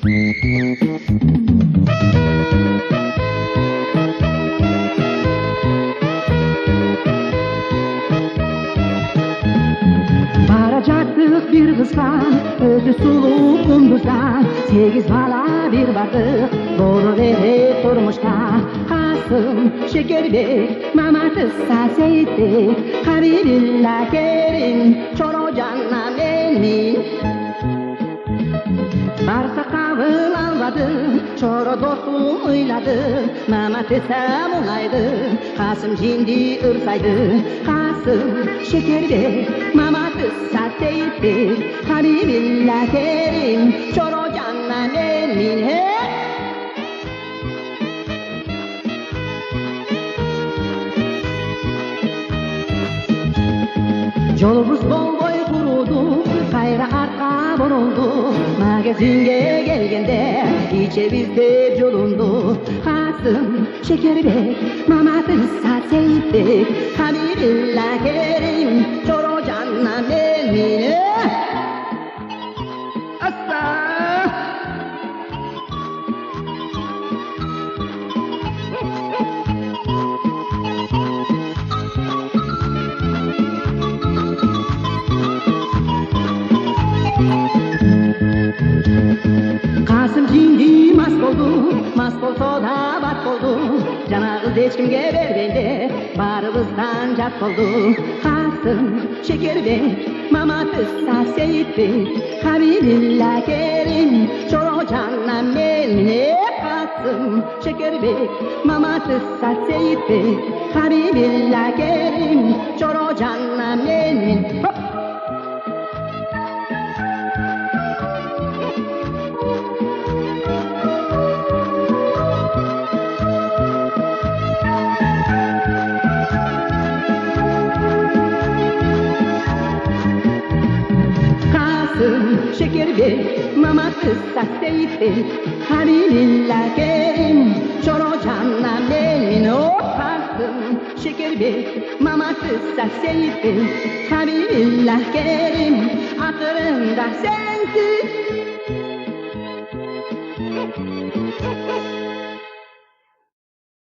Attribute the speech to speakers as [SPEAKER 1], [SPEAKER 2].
[SPEAKER 1] Varacaktık bir kızla, özü sulu kunduzda. 8 bala bir vardı, doğru verip durmuşta. Kasım, Şekerbek, Mamatı Saseyit'ti. Habibillah Kerim, Çoro Canna Menin. Varsa kavul almadı, Çoro dostum uyladı. Mamatı samunaydı, Kasım şimdi ırsaydı. Kasım, Şekerbek, Mamatı Saseyit'ti. Habibillah Kerim, Çoro Canna Menin. Yolumuz bol boy kurudu, kayra arka vuruldu. Magazinge gelgende, içemizde yolundu. Kasım, Şekerbek, Mamatı Saseyit'ti. Habibillah Kerim, Çoro Canna Menin. Assa! Kasım şimdi mast oldu, mast olsa da bat oldu. Canağız hiç kimge vermeydi, barımızdan cat oldu. Kasım, Şekerbek, Mamatı Saseyit'ti. Habibillah Kerim, Çoro Canna Menin. Kasım, Şekerbek, Mamatı Saseyit'ti. Habibillah Kerim, Çoro Canna Menin. Kasım, Şekerbek, Mamatı Saseyit'ti. Habibillah Kerim, Çoro Canna Menin. Kasım, Şekerbek, Mamatı Saseyit'ti. Habibillah Kerim, aklımda sensin.